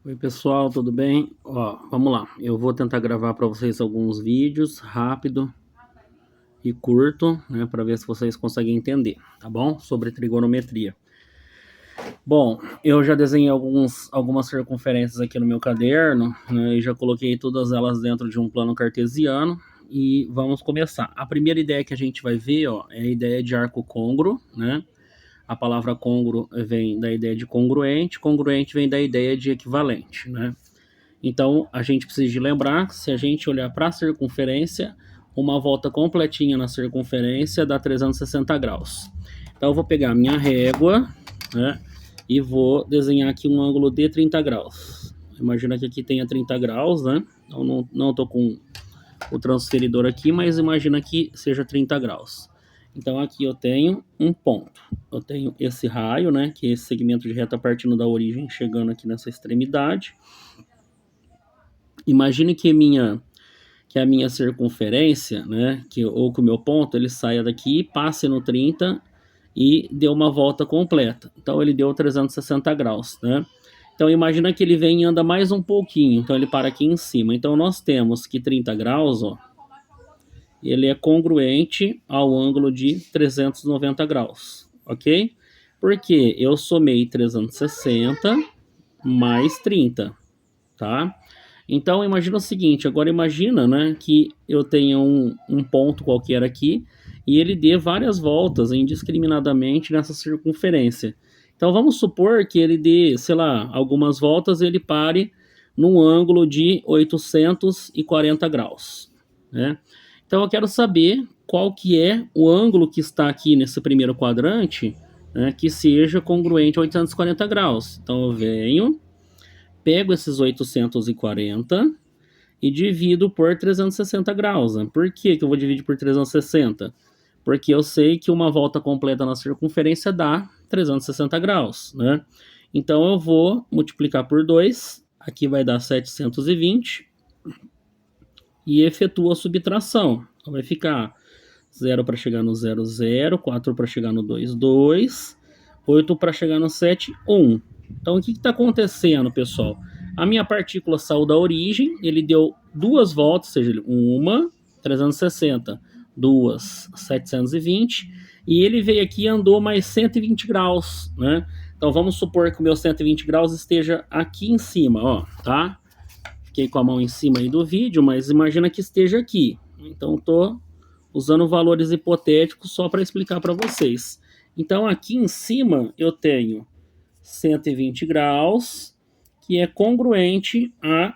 Oi pessoal, tudo bem? Ó, vamos lá. Eu vou tentar gravar para vocês alguns vídeos rápido e curto, né, para ver se vocês conseguem entender, tá bom? Sobre trigonometria. Bom, eu já desenhei algumas circunferências aqui no meu caderno, né, e já coloquei todas elas dentro de um plano cartesiano e vamos começar. A primeira ideia que a gente vai ver, ó, é a ideia de arco côngruo, né? A palavra côngruo vem da ideia de congruente, congruente vem da ideia de equivalente, né? Então, a gente precisa de lembrar que se a gente olhar para a circunferência, uma volta completinha na circunferência dá 360 graus. Então, eu vou pegar a minha régua, né, e vou desenhar aqui um ângulo de 30 graus. Imagina que aqui tenha 30 graus, né? Então, não estou com o transferidor aqui, mas imagina que seja 30 graus. Então, aqui eu tenho um ponto. Eu tenho esse raio, né, que é esse segmento de reta partindo da origem, chegando aqui nessa extremidade. Imagine que a minha circunferência, né, ou que o meu ponto, ele saia daqui, passe no 30 e dê uma volta completa. Então ele deu 360 graus, né? Então imagina que ele vem e anda mais um pouquinho, então ele para aqui em cima. Então nós temos que 30 graus, ó, ele é congruente ao ângulo de 390 graus, ok? Porque eu somei 360 mais 30, tá? Então imagina o seguinte, agora imagina, né, que eu tenha um ponto qualquer aqui e ele dê várias voltas indiscriminadamente nessa circunferência. Então vamos supor que ele dê, sei lá, algumas voltas e ele pare num ângulo de 840 graus, né? Então eu quero saber qual que é o ângulo que está aqui nesse primeiro quadrante, né, que seja congruente a 840 graus. Então eu venho, pego esses 840 e divido por 360 graus. Né? Por que eu vou dividir por 360? Porque eu sei que uma volta completa na circunferência dá 360 graus. Né? Então eu vou multiplicar por 2, aqui vai dar 720, e efetuo a subtração. Então vai ficar 0 para chegar no 0, 0, 4 para chegar no 2, 2, 8 para chegar no 7, 1. Então o que está acontecendo, pessoal? A minha partícula saiu da origem, ele deu duas voltas, ou seja, uma 360, duas 720, e ele veio aqui e andou mais 120 graus, né? Então vamos supor que o meu 120 graus esteja aqui em cima, ó, tá? Fiquei com a mão em cima aí do vídeo, mas imagina que esteja aqui. Então estou usando valores hipotéticos só para explicar para vocês. Então aqui em cima eu tenho 120 graus, que é congruente a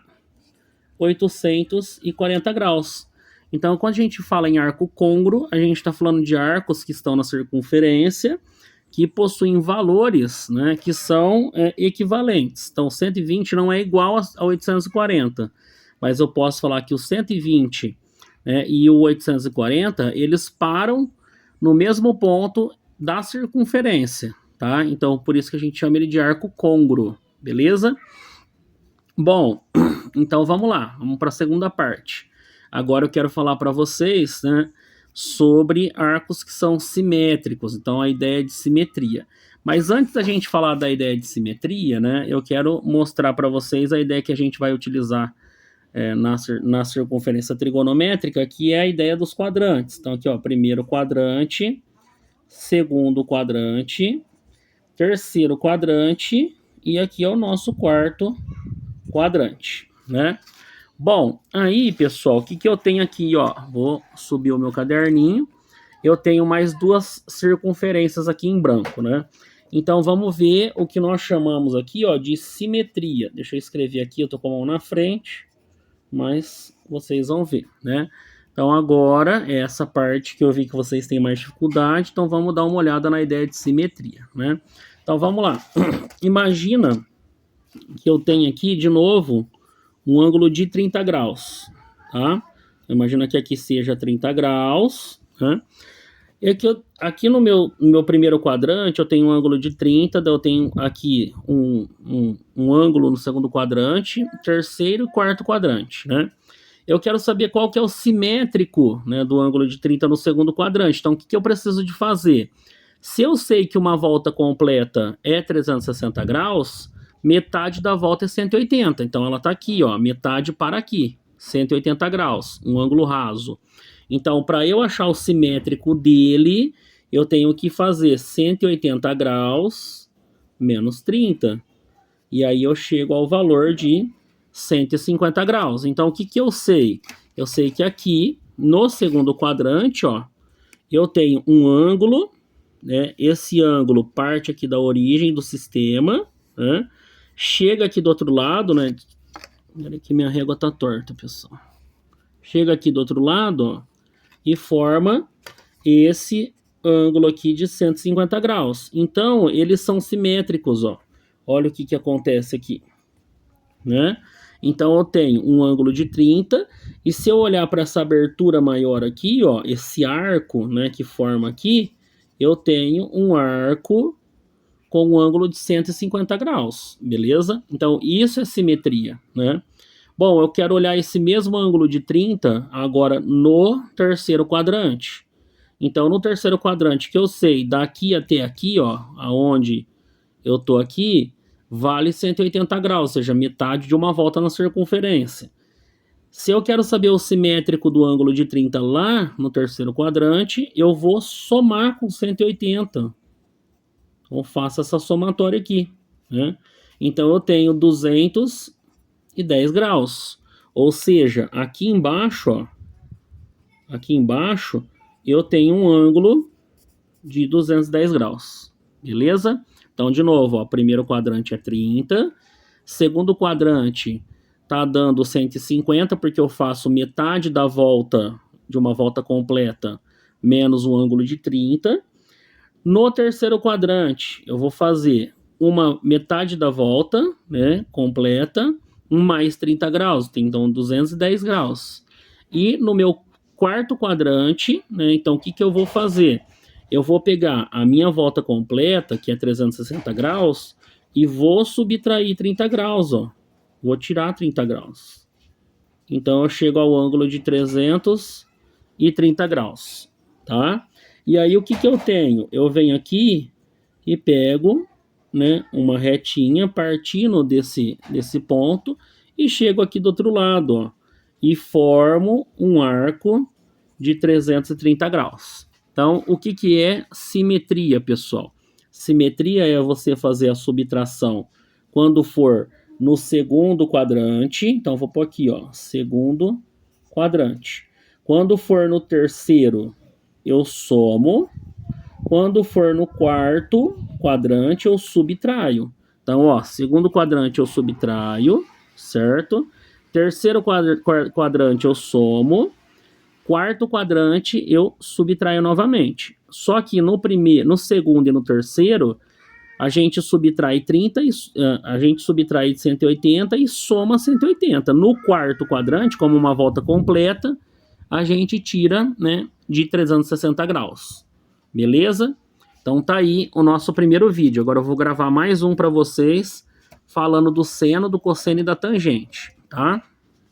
840 graus. Então, quando a gente fala em arco côngruo, a gente está falando de arcos que estão na circunferência, que possuem valores, né, que são equivalentes. Então, 120 não é igual a 840, mas eu posso falar que o 120, né, e o 840, eles param no mesmo ponto da circunferência, tá? Então, por isso que a gente chama ele de arco côngruo, beleza? Bom, então vamos lá, vamos para a segunda parte. Agora eu quero falar para vocês, né, sobre arcos que são simétricos, então a ideia de simetria. Mas antes da gente falar da ideia de simetria, né, eu quero mostrar para vocês a ideia que a gente vai utilizar na circunferência trigonométrica, que é a ideia dos quadrantes. Então aqui, ó, primeiro quadrante, segundo quadrante, terceiro quadrante, e aqui é o nosso quarto quadrante, né? Bom, aí, pessoal, o que eu tenho aqui, ó? Vou subir o meu caderninho. Eu tenho mais duas circunferências aqui em branco, né? Então, vamos ver o que nós chamamos aqui, ó, de simetria. Deixa eu escrever aqui, eu tô com a mão na frente, mas vocês vão ver, né? Então, agora, é essa parte que eu vi que vocês têm mais dificuldade, então vamos dar uma olhada na ideia de simetria, né? Então, vamos lá. Imagina que eu tenho aqui, de novo, um ângulo de 30 graus, tá? Imagina que aqui seja 30 graus, né? E aqui no meu primeiro quadrante eu tenho um ângulo de 30, daí eu tenho aqui um ângulo no segundo quadrante, terceiro e quarto quadrante, né? Eu quero saber qual que é o simétrico, né, do ângulo de 30 no segundo quadrante. Então, o que eu preciso de fazer? Se eu sei que uma volta completa é 360 graus, metade da volta é 180. Então ela está aqui, ó, metade para aqui, 180 graus, um ângulo raso. Então, para eu achar o simétrico dele, eu tenho que fazer 180 graus menos 30. E aí eu chego ao valor de 150 graus. Então, o que que eu sei? Eu sei que aqui, no segundo quadrante, ó, eu tenho um ângulo, né? Esse ângulo parte aqui da origem do sistema, né? Chega aqui do outro lado, né? Olha que minha régua tá torta, pessoal. Chega aqui do outro lado, ó, e forma esse ângulo aqui de 150 graus. Então, eles são simétricos, ó. Olha o que que acontece aqui, né? Então, eu tenho um ângulo de 30, e se eu olhar para essa abertura maior aqui, ó, esse arco, né, que forma aqui, eu tenho um arco com um ângulo de 150 graus, beleza? Então, isso é simetria, né? Bom, eu quero olhar esse mesmo ângulo de 30 agora no terceiro quadrante. Então, no terceiro quadrante, que eu sei daqui até aqui, ó, aonde eu tô aqui, vale 180 graus, ou seja, metade de uma volta na circunferência. Se eu quero saber o simétrico do ângulo de 30 lá no terceiro quadrante, eu vou somar com 180. Então, faço essa somatória aqui, né? Então, eu tenho 210 graus. Ou seja, aqui embaixo, ó, aqui embaixo, eu tenho um ângulo de 210 graus. Beleza? Então, de novo, ó, primeiro quadrante é 30. Segundo quadrante tá dando 150, porque eu faço metade da volta, de uma volta completa, menos um ângulo de 30. No terceiro quadrante, eu vou fazer uma metade da volta, né, completa, mais 30 graus, então 210 graus. E no meu quarto quadrante, né, então o que que eu vou fazer? Eu vou pegar a minha volta completa, que é 360 graus, e vou subtrair 30 graus, ó. Vou tirar 30 graus. Então eu chego ao ângulo de 330 graus, tá? E aí o que que eu tenho? Eu venho aqui e pego, né, uma retinha partindo desse ponto e chego aqui do outro lado, ó, e formo um arco de 330 graus. Então, o que que é simetria, pessoal? Simetria é você fazer a subtração quando for no segundo quadrante. Então, vou pôr aqui, ó, segundo quadrante. Quando for no terceiro, eu somo. Quando for no quarto quadrante, eu subtraio. Então, ó, segundo quadrante eu subtraio, certo? Terceiro quadrante eu somo. Quarto quadrante eu subtraio novamente. Só que no primeiro, no segundo e no terceiro, a gente subtrai 30, a gente subtrai 180 e soma 180. No quarto quadrante, como uma volta completa, a gente tira, né, de 360 graus. Beleza? Então tá aí o nosso primeiro vídeo. Agora eu vou gravar mais um para vocês falando do seno, do cosseno e da tangente, tá?